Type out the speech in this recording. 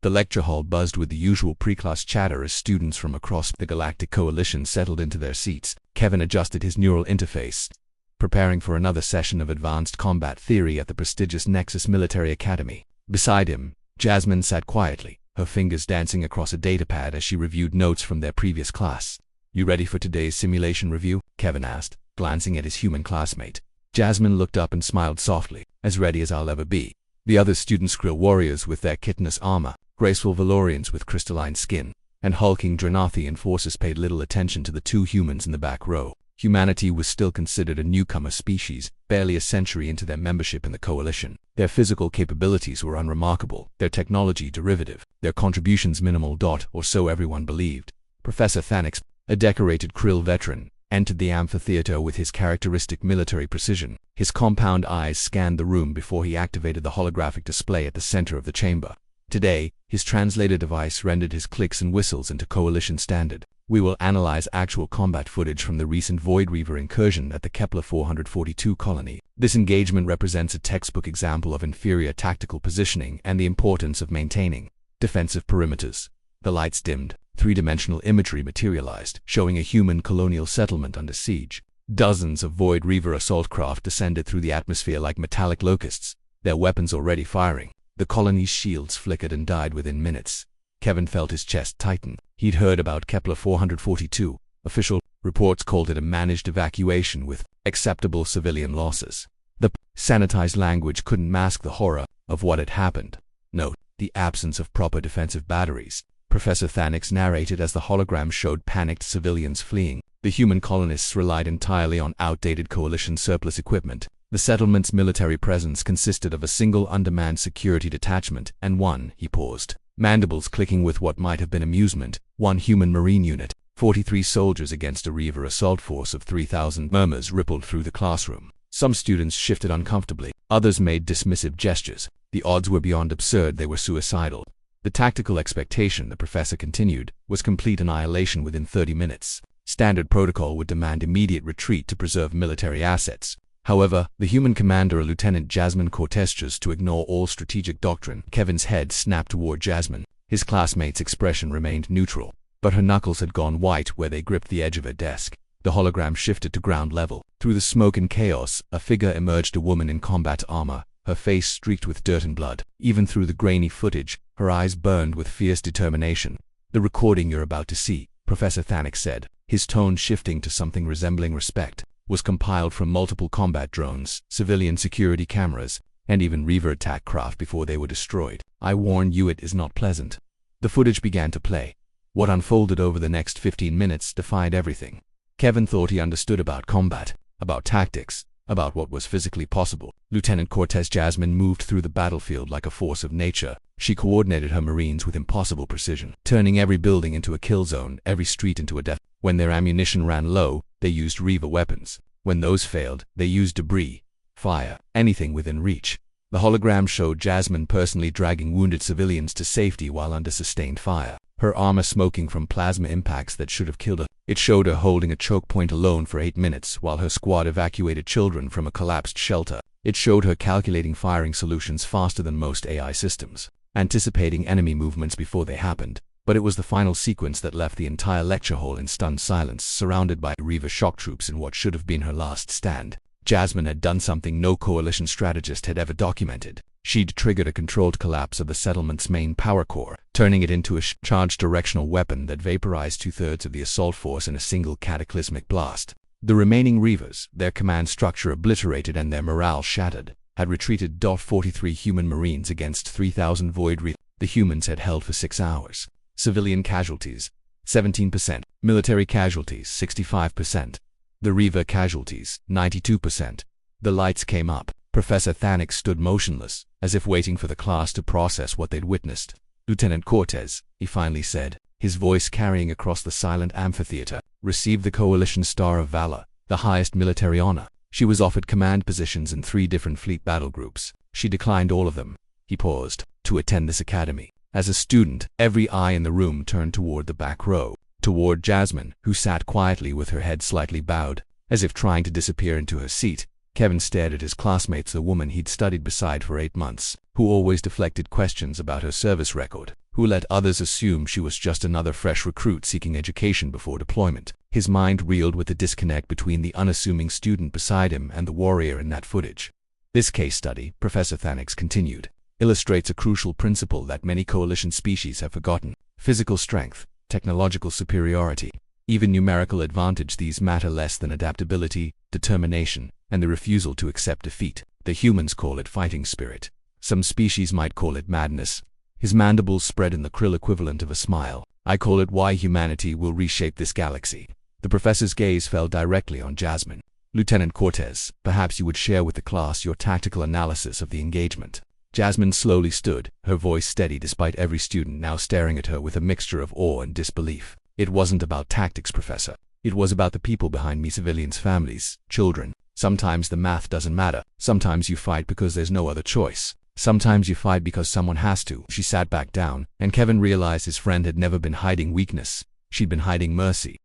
The lecture hall buzzed with the usual pre-class chatter as students from across the Galactic Coalition settled into their seats. Kevin adjusted his neural interface, preparing for another session of advanced combat theory at the prestigious Nexus Military Academy. Beside him, Jasmine sat quietly, her fingers dancing across a datapad as she reviewed notes from their previous class. "You ready for today's simulation review?" Kevin asked, glancing at his human classmate. Jasmine looked up and smiled softly. "As ready as I'll ever be." The other students, Skrill warriors with their chitinous armor, graceful Valorians with crystalline skin, and hulking Dranathi enforcers, paid little attention to the two humans in the back row. Humanity was still considered a newcomer species, barely a century into their membership in the Coalition. Their physical capabilities were unremarkable, their technology derivative, their contributions minimal. Or so everyone believed. Professor Thanix, a decorated Krill veteran, entered the amphitheater with his characteristic military precision. His compound eyes scanned the room before he activated the holographic display at the center of the chamber. Today, his translator device rendered his clicks and whistles into Coalition standard. "We will analyze actual combat footage from the recent Void Reaver incursion at the Kepler 442 colony. This engagement represents a textbook example of inferior tactical positioning and the importance of maintaining defensive perimeters." The lights dimmed. Three-dimensional imagery materialized, showing a human colonial settlement under siege. Dozens of Void Reaver assault craft descended through the atmosphere like metallic locusts, their weapons already firing. The colony's shields flickered and died within minutes. Kevin felt his chest tighten. He'd heard about Kepler 442. Official reports called it a managed evacuation with acceptable civilian losses. The sanitized language couldn't mask the horror of what had happened. Note: the absence of proper defensive batteries. Professor Thanix narrated as the hologram showed panicked civilians fleeing. The human colonists relied entirely on outdated Coalition surplus equipment. The settlement's military presence consisted of a single undermanned security detachment and he paused, mandibles clicking with what might have been amusement, one human marine unit. 43 soldiers against a Reaver assault force of 3,000. Murmurs rippled through the classroom. Some students shifted uncomfortably, others made dismissive gestures. The odds were beyond absurd, they were suicidal. The tactical expectation, the professor continued, was complete annihilation within 30 minutes. Standard protocol would demand immediate retreat to preserve military assets. However, the human commander, Lieutenant Jasmine Cortez, chose to ignore all strategic doctrine. Kevin's head snapped toward Jasmine. His classmate's expression remained neutral, but her knuckles had gone white where they gripped the edge of her desk. The hologram shifted to ground level. Through the smoke and chaos, a figure emerged, a woman in combat armor, her face streaked with dirt and blood. Even through the grainy footage, her eyes burned with fierce determination. "The recording you're about to see," Professor Thanix said, his tone shifting to something resembling respect, "was compiled from multiple combat drones, civilian security cameras, and even Reaver attack craft before they were destroyed. I warn you, it is not pleasant." The footage began to play. What unfolded over the next 15 minutes defied everything. Kevin thought he understood about combat, about tactics, about what was physically possible. Lieutenant Cortez Jasmine moved through the battlefield like a force of nature. She coordinated her Marines with impossible precision, turning every building into a kill zone, every street into a death. When their ammunition ran low, they used Reaver weapons. When those failed, they used debris, fire, anything within reach. The hologram showed Jasmine personally dragging wounded civilians to safety while under sustained fire, her armor smoking from plasma impacts that should have killed her. It showed her holding a choke point alone for 8 minutes while her squad evacuated children from a collapsed shelter. It showed her calculating firing solutions faster than most AI systems, anticipating enemy movements before they happened. But it was the final sequence that left the entire lecture hall in stunned silence, surrounded by Reaver shock troops in what should have been her last stand. Jasmine had done something no Coalition strategist had ever documented. She'd triggered a controlled collapse of the settlement's main power core, turning it into a charged directional weapon that vaporized 2/3 of the assault force in a single cataclysmic blast. The remaining Reavers, their command structure obliterated and their morale shattered, had retreated. 43 human Marines against 3,000 Void Reavers. The humans had held for 6 hours. Civilian casualties, 17%. Military casualties, 65%. The Reaver casualties, 92%. The lights came up. Professor Thanix stood motionless, as if waiting for the class to process what they'd witnessed. "Lieutenant Cortez," he finally said, his voice carrying across the silent amphitheater, "received the Coalition Star of Valor, the highest military honor. She was offered command positions in 3 different fleet battle groups. She declined all of them." He paused. "To attend this academy." As a student, every eye in the room turned toward the back row, toward Jasmine, who sat quietly with her head slightly bowed, as if trying to disappear into her seat. Kevin stared at his classmates, the woman he'd studied beside for 8 months, who always deflected questions about her service record. Who let others assume she was just another fresh recruit seeking education before deployment? His mind reeled with the disconnect between the unassuming student beside him and the warrior in that footage. This case study, Professor Thanix continued, illustrates a crucial principle that many coalition species have forgotten. Physical strength, technological superiority, even numerical advantage, these matter less than adaptability, determination, and the refusal to accept defeat. The humans call it fighting spirit. Some species might call it madness. His mandibles spread in the krill equivalent of a smile. I call it why humanity will reshape this galaxy. The professor's gaze fell directly on Jasmine. Lieutenant Cortez, perhaps you would share with the class your tactical analysis of the engagement. Jasmine slowly stood, her voice steady despite every student now staring at her with a mixture of awe and disbelief. It wasn't about tactics, Professor. It was about the people behind me, civilians, families, children. Sometimes the math doesn't matter. Sometimes you fight because there's no other choice. Sometimes you fight because someone has to. She sat back down, and Kevin realized his friend had never been hiding weakness. She'd been hiding mercy.